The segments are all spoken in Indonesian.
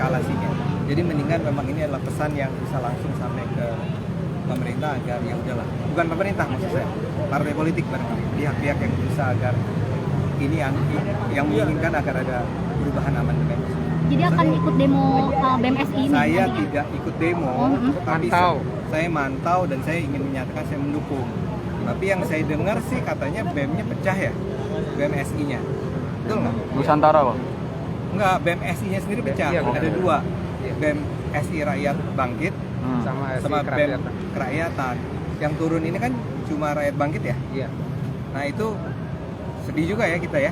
eskalasinya. Jadi mendingan memang ini adalah pesan yang bisa langsung sampai ke pemerintah agar ya udahlah, bukan pemerintah maksud saya, partai politik barangkali, pihak-pihak yang bisa agar ini yang menginginkan agar ada perubahan amandemen. Jadi akan ikut demo BMSI ini? Saya tidak ikut demo, tapi Mantau. saya mantau dan saya ingin menyatakan saya mendukung. Tapi yang saya dengar sih katanya BEM-nya pecah ya, BMSI-nya. Betul nggak? Nusantara kok. Enggak, BMSI-nya sendiri pecah. Iya, ada dua, BMSI Rakyat Bangkit sama BEM Kerakyatan. Yang turun ini kan cuma Rakyat Bangkit ya? Iya. Nah itu sedih juga ya kita ya.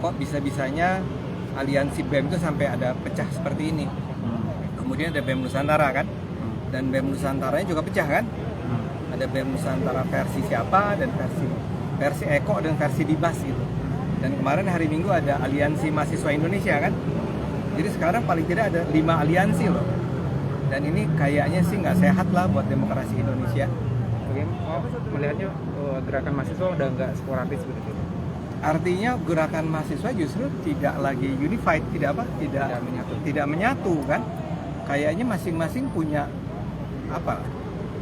Kok bisa-bisanya aliansi BEM itu sampai ada pecah seperti ini. Kemudian ada BEM Nusantara kan? Dan BEM Nusantaranya juga pecah kan? Ada BEM Nusantara versi siapa dan versi Eko dan versi Dibas gitu. Dan kemarin hari Minggu ada Aliansi Mahasiswa Indonesia kan? Jadi sekarang paling tidak ada 5 aliansi loh. Dan ini kayaknya sih nggak sehat lah buat demokrasi Indonesia. Bagaimana melihatnya gerakan mahasiswa udah nggak sporadis begitu? Artinya gerakan mahasiswa justru tidak lagi unified, tidak menyatu kan? Kayaknya masing-masing punya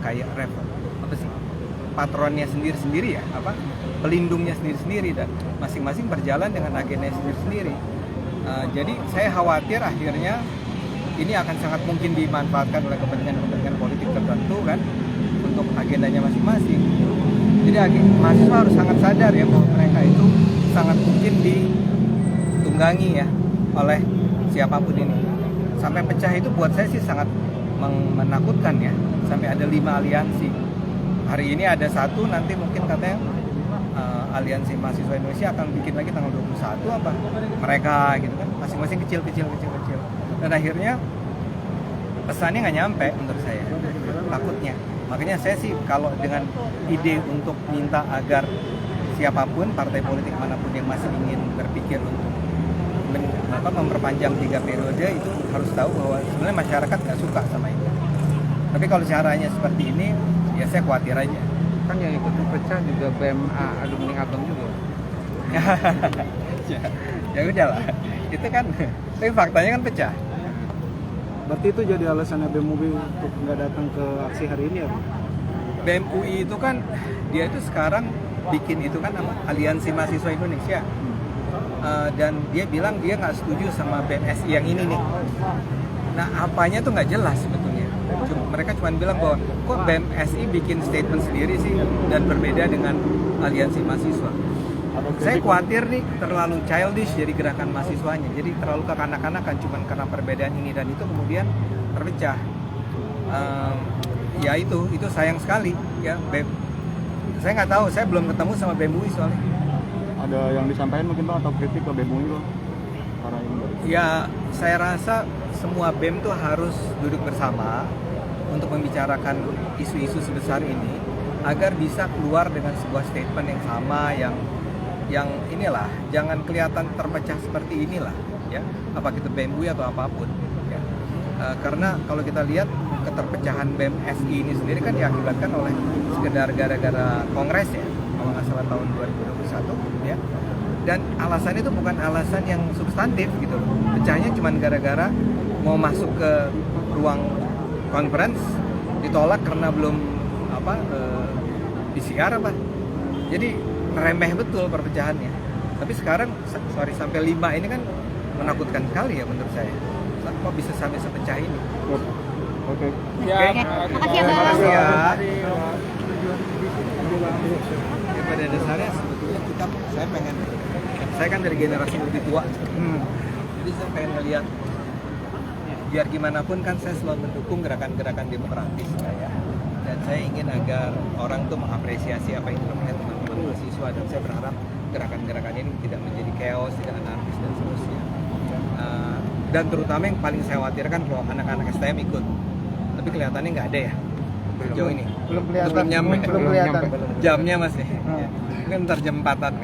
kayak patronnya sendiri-sendiri ya, pelindungnya sendiri-sendiri dan masing-masing berjalan dengan agendanya sendiri-sendiri. Jadi saya khawatir akhirnya ini akan sangat mungkin dimanfaatkan oleh kepentingan politik tertentu kan untuk agendanya masing-masing. Jadi mahasiswa harus sangat sadar ya bahwa mereka itu sangat mungkin ditunggangi ya oleh siapapun ini. Sampai pecah itu buat saya sih sangat menakutkan ya. Sampai ada 5 aliansi. Hari ini ada satu, nanti mungkin katanya Aliansi Mahasiswa Indonesia akan bikin lagi tanggal 21 apa mereka gitu kan, masing-masing kecil. Dan akhirnya pesannya nggak nyampe menurut saya, takutnya. Makanya saya sih kalau dengan ide untuk minta agar siapapun partai politik manapun yang masih ingin berpikir untuk memperpanjang 3 periode itu harus tahu bahwa sebenarnya masyarakat nggak suka sama itu. Tapi kalau caranya seperti ini, ya saya khawatir aja. Kan yang ikut pecah juga BMA Alumni Abang juga. Ya udahlah, itu kan, tapi faktanya kan pecah. Berarti itu jadi alasannya BEM UI untuk nggak datang ke aksi hari ini ya? BEM UI itu kan, dia itu sekarang bikin itu kan Aliansi Mahasiswa Indonesia. Dan dia bilang dia nggak setuju sama BMSI yang ini nih. Nah apanya tuh nggak jelas sebetulnya. Mereka cuma bilang bahwa kok BMSI bikin statement sendiri sih dan berbeda dengan Aliansi Mahasiswa. Saya khawatir nih terlalu childish jadi gerakan mahasiswanya, jadi terlalu kekanak-kanakan cuma karena perbedaan ini dan itu kemudian terpecah. Ya itu sayang sekali ya. Saya nggak tahu, saya belum ketemu sama BEM UI soalnya. Ada yang disampaikan mungkin Bang atau kritik ke BEM UI Bang? Ya saya rasa semua BEM tuh harus duduk bersama untuk membicarakan isu-isu sebesar ini agar bisa keluar dengan sebuah statement yang sama, yang inilah, jangan kelihatan terpecah seperti inilah ya, apa itu BEM UI atau apapun ya. Karena kalau kita lihat keterpecahan BMSI ini sendiri kan diakibatkan oleh sekedar gara-gara kongres ya, kalau nggak salah tahun 2021 ya. Dan alasan itu bukan alasan yang substantif gitu loh. Pecahnya cuma gara-gara mau masuk ke ruang conference ditolak karena belum PCR apa. Jadi remeh betul perpecahannya. Tapi sekarang sampai 5 ini kan menakutkan sekali ya menurut saya. Kok bisa sampai sepecah ini? Oke. Makasih ya, Bang. Terima kasih ya. Ya, pada dasarnya sebetulnya saya kan dari generasi lebih tua. Jadi saya pengen ngeliat biar gimana pun kan saya selalu mendukung gerakan-gerakan demokratis ya. Dan saya ingin agar orang tuh mengapresiasi apa yang dilakukan teman-teman mahasiswa, dan saya berharap gerakan-gerakan ini tidak menjadi chaos, tidak anarkis dan seterusnya. Dan terutama yang paling saya khawatirkan kalau anak-anak STM ikut, tapi kelihatannya nggak ada ya sejauh ini. Belum kelihatan. Belum nyampe. Jamnya masih. Ya. Mungkin ntar jam 4-an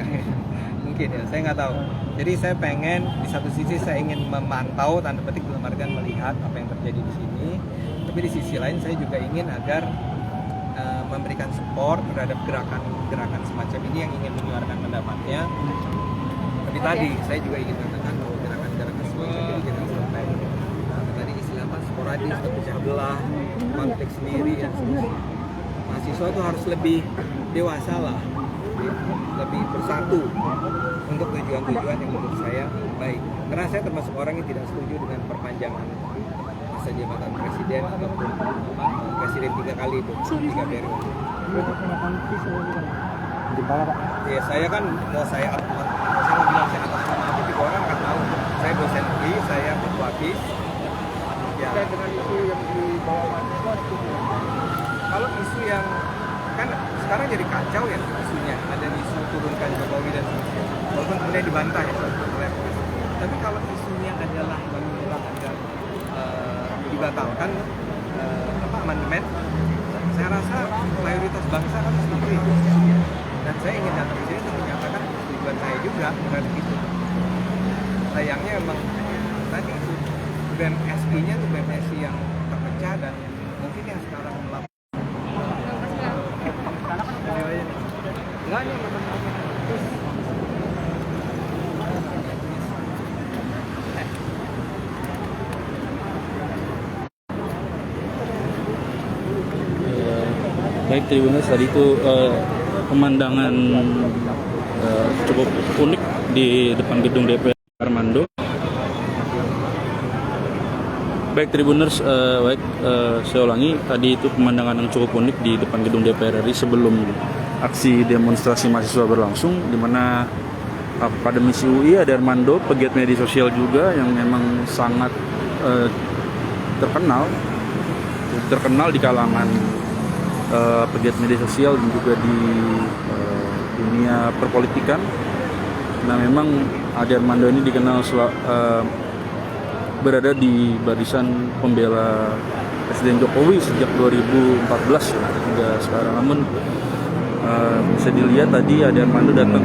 mungkin ya, saya nggak tahu. Jadi saya pengen di satu sisi saya ingin memantau, tanda petik dalam artian melihat apa yang terjadi di sini, tapi di sisi lain saya juga ingin agar memberikan support terhadap gerakan semacam ini yang ingin menyuarakan pendapatnya. Tapi tadi saya juga ingin katakan bahwa gerakan-gerakan semacam ini jangan sampai sporadis, terpecah belah, konflik sendiri dan seterusnya. Mahasiswa itu harus lebih dewasa lah, lebih bersatu untuk tujuan-tujuan yang menurut saya baik. Karena saya termasuk orang yang tidak setuju dengan perpanjangan masa jabatan presiden ataupun presiden 3 kali itu, 3 periode. Ya saya kan mau saya mau bilang saya atas nama apa, tiga orang akan tahu. Saya dosen UI, saya ketua BIS. Ya. Dengan isu yang dibawa mahasiswa Kalau isu yang kan sekarang jadi kacau ya isunya, ada isu turunkan Jokowi dan seterusnya, walaupun kemudian dibantah ya oleh polisi. Tapi kalau isunya adalah menolak agar dibatalkan amandemen, saya rasa mayoritas bangsa kan seperti itu. Dan saya ingin datang ke sini untuk menyatakan tujuan saya juga terhadap itu. Sayangnya memang tadi itu BMSI-nya itu BMSI yang terpecah dan mungkin yang sekarang melakukan Baik, Tribuners, tadi itu pemandangan cukup unik di depan gedung DPR Armando. Baik, Tribuners, saya ulangi, tadi itu pemandangan yang cukup unik di depan gedung DPR RI sebelum aksi demonstrasi mahasiswa berlangsung, di mana akademisi UI ada Armando, pegiat media sosial juga yang memang sangat terkenal di kalangan pegiat media sosial dan juga di dunia perpolitikan. Nah, memang Ade Armando ini dikenal berada di barisan pembela Presiden Jokowi sejak 2014 hingga sekarang. Namun bisa dilihat tadi Ade Armando datang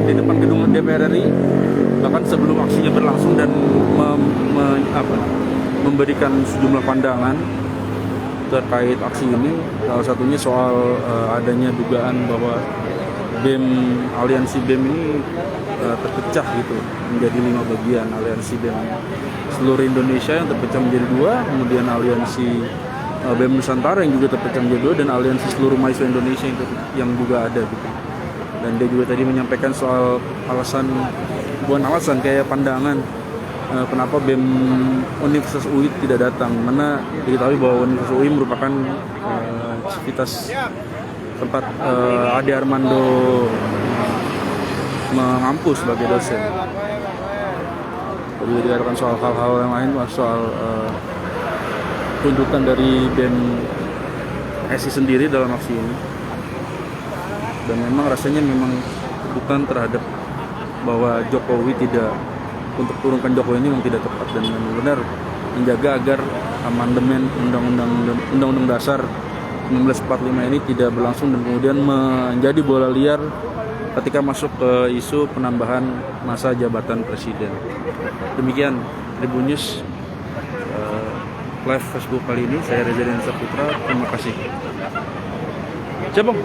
di depan gedung DPR RI bahkan sebelum aksinya berlangsung dan memberikan sejumlah pandangan terkait aksi ini. Salah satunya soal adanya dugaan bahwa aliansi BEM ini terpecah gitu menjadi 5 bagian. Aliansi BEM seluruh Indonesia yang terpecah menjadi 2, kemudian aliansi BEM Nusantara yang juga terpecah menjadi 2, dan aliansi seluruh mahasiswa Indonesia yang juga ada gitu. Dan dia juga tadi menyampaikan soal bukan alasan kayak pandangan kenapa BEM Universitas UI tidak datang, mana diketahui bahwa Universitas UI merupakan aktivitas tempat Ade Armando mengampus sebagai dosen. Juga dikatakan soal hal-hal yang lain, soal tuntutan dari BEM SI sendiri dalam aksi ini. Dan memang rasanya memang bukan terhadap bahwa Jokowi untuk turunkan Jokowi ini memang tidak tepat, dan memang benar menjaga agar amandemen Undang-Undang Dasar 1945 ini tidak berlangsung dan kemudian menjadi bola liar ketika masuk ke isu penambahan masa jabatan presiden. Demikian Tribun News live Facebook kali ini. Saya Reza Densa Putra. Terima kasih. Cabang.